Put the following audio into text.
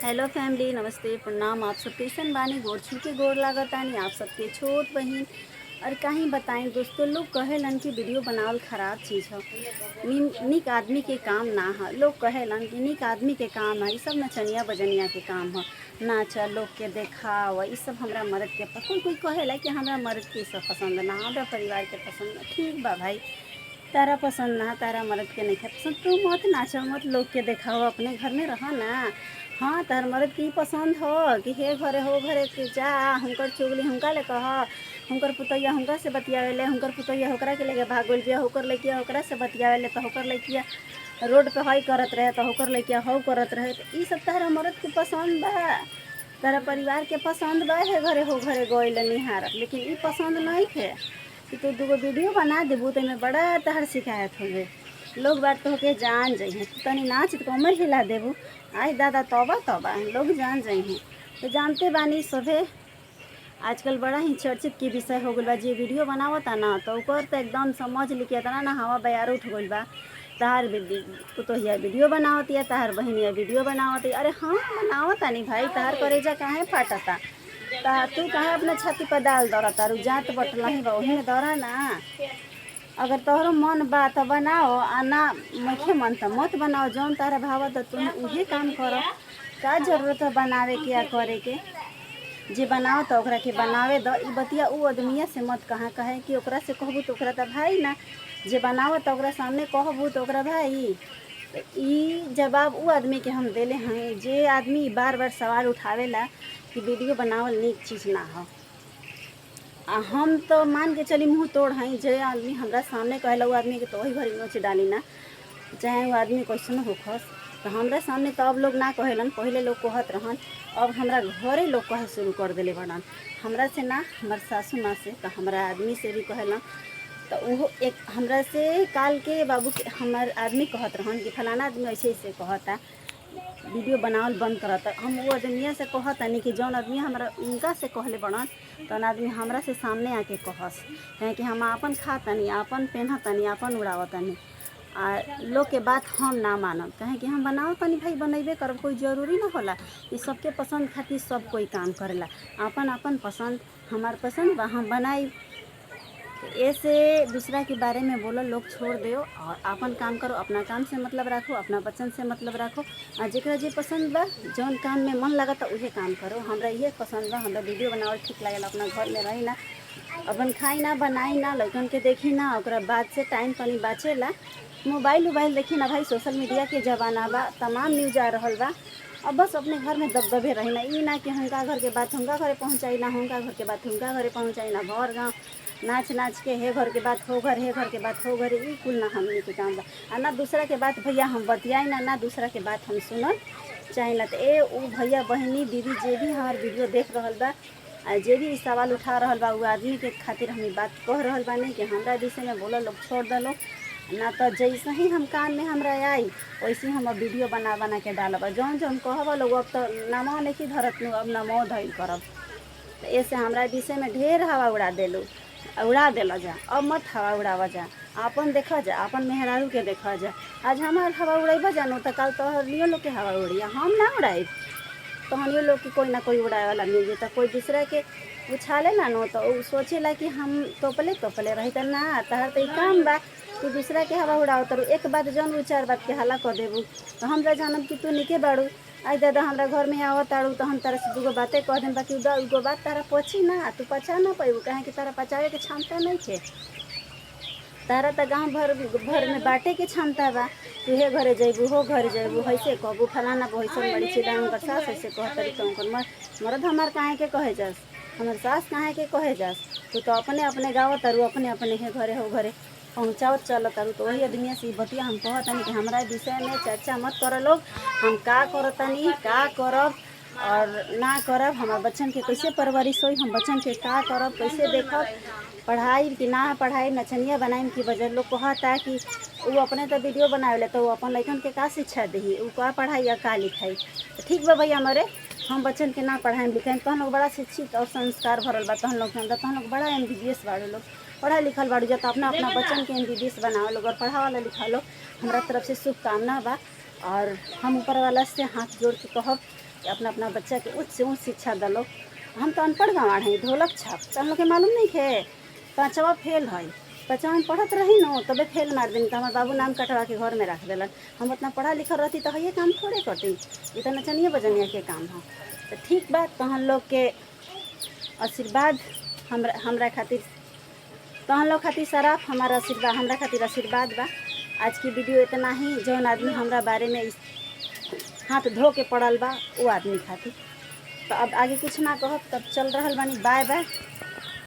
Hello family, नमस्ते, प्रणाम। आप सब कैसन बानी? गोड़ छू के गोड़ लागतानी आप सबके छोट बहिन। और कहीं बताएं दोस्तों, लोग कहेलन कि वीडियो बनावल खराब चीज़ है, निक आदमी के काम ना है। लोग कहेलन कि निक आदमी के काम है, ये सब नचनिया बजनिया के काम है, नाचा लोग के देखाव, ये सब हमरा मर्द के कोई कोई कहेला कि हमरा मर्द के सब पसंद ना, हमरा परिवार के पसंद ना। ठीक बा भाई, तारा पसंद ना, तारा मर्द के नहीं पसंद, तू मत नाचो, मत लोग के देखाओ, अपने घर में रह ना। हाँ, तार मर्द की पसंद हो कि हे घरे हो घरे के जा, हुनकर चुगली हुनका ले कह, हुनकर पुतैया हुनका से बतियावेले, हुनकर पुतैया होकरा के लेके भागल बिया, होकर लइकिया होकरा से बतियावेले, तो होकर लइकिया रोड पे हई करत रहे, तो होकर लइकिया हौ करत रहे। तो ई सब तारा मर्द के पसंद बा, तारा परिवार के पसंद बा हे घरे हो घरे गइल निहारत, लेकिन ई पसंद नहीं है कि तू दूगो वीडियो बना देबू तो में बड़ा तहर शिकायत हो गए। लोग बात तो के जान जाइ हैं, तनी नाच तो कमर हिला देबू, आई दादा तौबा तौबा, लोग जान जाइ हैं। तो जानते बानी सभे आजकल बड़ा ही चर्चित के विषय हो गइल बा। जे वीडियो बनावता ना तो ओकर तो एकदम समझ ली कि इतना ना हवा बयार उठ गइल बा। तहार पुतोहिया वीडियो बनावतिया, तहार बहनिया वीडियो बनावती। अरे हाँ, बनावता नहीं भाई, तहार करेजा काहे फाटता? तू काहे अपना छाती पर डाल दौड़ा तारू? जात बटला ही बा, वही में दौड़ा ना। अगर तोहरो मन बा तो बनाओ, आ ना मखे मन तो मत बनाओ। जौन तारा भाव तो तुम उहे काम करो। का जरूरत है बनावे के या करे के? जे बनाओ तो ओकरा के बनावे दो। ई बतिया उ आदमिया से मत कहे कि ओकरा से कहबू तो ओकरा तो भाई ना। जे बनाओ तो ओकरा सामने कहबू तो ओकरा भाई। तो ई जवाब उ आदमी के हम देले हैं जे आदमी बार बार सवाल उठावेला कि वीडियो बनावल नीक चीज़ ना हो। हम तो मान के चली मुँह तोड़ हैं, जे आदमी हमरा सामने कहेला वो आदमी के तो वही भरी नोच डाली ना, चाहे वो आदमी कैसन होखस। तो हमरा सामने तो अब लोग ना कहेलन, पहले लोग कहत रहन, अब हमरा घरे लोग कहे शुरू कर देले बड़न। हमरा से ना, हमार सासू माँ से, तो हमरा आदमी से भी कहेलन। तो वो एक हमरा से काल के बाबू के हमार आदमी कहत रहन कि फलाना आदमी ऐसे ऐसे कहता, वीडियो बनावल बंद करता। हम वो आदमिया से कहतनी कि जौन आदमी हमरा उनका से कहले बड़न तौन आदमी हमरा से सामने आके कहस, कहे कि हम आपन खातनी, आपन पहनतनी, आपन उड़ावतनी, आ लोग के बात हम ना मानब। कहे कि हम बनावतनी भाई, बनैबे करब, कोई ज़रूरी ना होला कि सबके पसंद खातिर सब कोई काम करेला। आपन आपन पसंद, हमार पसंद बा, हम बनाई। ऐसे दूसरा के बारे में बोलल लोग छोड़ दो और अपन काम करो, अपना काम से मतलब रखो, अपना पसंद से मतलब रखो। आ जेकरा जे पसंद बा, जौन काम में मन लगता उहे काम करो। हमरा ये पसंद बा, हमरा वीडियो बनावल ठीक लागेला, अपना घर में रही ना, अपन खाई ना, बनाई ना, लड़कन के देखी ना, ओकरा बाद से टाइम तनी बाचेला। मोबाइल उबाइल देखी ना भाई, सोशल मीडिया के ज़माना बा, तमाम न्यूज आ रहल बा। अब बस अपने घर में दबदबे रही ना, ई ना कि हुनका घर के बात हुनका घरे पहुँचाई ना, हुनका घर के बात हुनका घरे पहुँचाई ना, घर गाँव नाच नाच के हे घर के बात हो घर, हे घर के बात हो घर, ई कुल ना हमनी के काम बा। आ ना दूसरा के बात भैया हम बतियाई ना, ना दूसरा के बात हम सुनल चाहिए। तो ए उ भैया बहनी दीदी जे भी हमार वीडियो देख रहल बा, जे भी सवाल उठा रहल बा, उ आदमी के खातिर हम बात कह रहल बानी कि हमरा विषय में बोलल लोग छोड़ दलो ना। तो जैसे ही हम कान में हमरा आई वैसे हम अब वीडियो बना बना के डालब। जौन जौन कहब लोग अब तो नामो नहीं धरत नु, अब नामो धइल करब। तो ऐसे हमरा विषय में ढेर हवा उड़ा देला जा। अब मत हवा उड़ावा जा, आपन देखा जा, आपन मेहरारू के देखा जा। आज हमार हवा उड़ेबा जानो तो कल तोहरियो लोग के हवा उड़िया, हम ना उड़ाई। तहनियो लोग के कोई ना कोई उड़ाए वाला मिल जाता, कोई दूसरा के उछाले ना नो तो उ सोचेला कि हम तोपले रही। तो ना, तहर तो काम बा तू दूसरा के हवा उड़ाओ तरू। एक बात जौन 2-4 बात के हल्ला कर देबू तो हमरा जानब कि तू निके बाड़ू। आई दादा हमरा घर में आवत ताड़ू तो हम तारा से दूगो बातें कह देम, बाकी एगो बात तारा पची ना, तू पचा ना पैबू, कहे कि तारा पचावे के क्षमता नहीं थे। तारा तो गाँव भर में बाटे के क्षमता बा। तू हे घरे जैबू, हो घरे जैबू, ऐसे कहबू फलाना वैसे बड़ी चिल्ला, उनकर सास ऐसे कहतरी तो उनकर मर्द हमार काहे के कहे जास, हमार सास काहे के कहे जास। तू तो अपने अपने गाँव तारू, अपने अपने हे घरे हो घरे पहुँचावत चल तारू। तो वही आदमी से बतिया हम कहतनी कि हमारा विषय में चर्चा मत करो लोग, हम का करतनी, का करब और ना करब, हमार बच्चन के कैसे परवरिश होई, हम बच्चन के का करब, कैसे देखब, पढ़ाई कि ना पढ़ाई, नचनिया बनाई की वजह। लोग कहता कि वो अपने तो वीडियो बनावेले तो वो अपन लड़कन के का शिक्षा दी, वो का पढ़ाई या का लिखाई। तो ठीक बा भैया, हमारे हम बच्चन के ना पढ़ाई लिखाई। तहन लोग बड़ा शिक्षित और संस्कार भरल बा, तहन लोग बड़ा MBBS बाड़ू, लोग पढ़ा लिखल बाड़ू, जब अपना अपना बच्चन के MBBS बनाओ लोग और पढ़ा वाला लिखा लोग। हमारा तरफ से शुभकामना बा और हम ऊपर वाला से हाथ जोड़ के कहब कि अपना अपना बच्चा के उच्च से उच्च शिक्षा दलो। हम तो अनपढ़ गंवार हैं, ढोलक छाप तो हम लोग के मालूम नहीं खे। पाँचवा फेल है, पाँचवा में पढ़त रही न तबे फेल मार दिन तो हमारे बाबू नाम कटवा के घर में रख दिलन। हम उतना पढ़ा लिखल रहती तो ये काम थोड़े करती, ये तो नचनिया बजनिया के काम है। तो ठीक बात तहन लोग के आशीर्वाद हमरा खातिर, तहन लोग खातिर सराफ हमारा आशीर्वाद, हमरा खातिर आशीर्वाद बा। आज की वीडियो इतना ही। जौन आदमी हमरा बारे में हाथ धो के पड़ल बा वो आदमी खातिर। तो अब आगे कुछ ना कहब, तब चल रहल बानी। Bye by.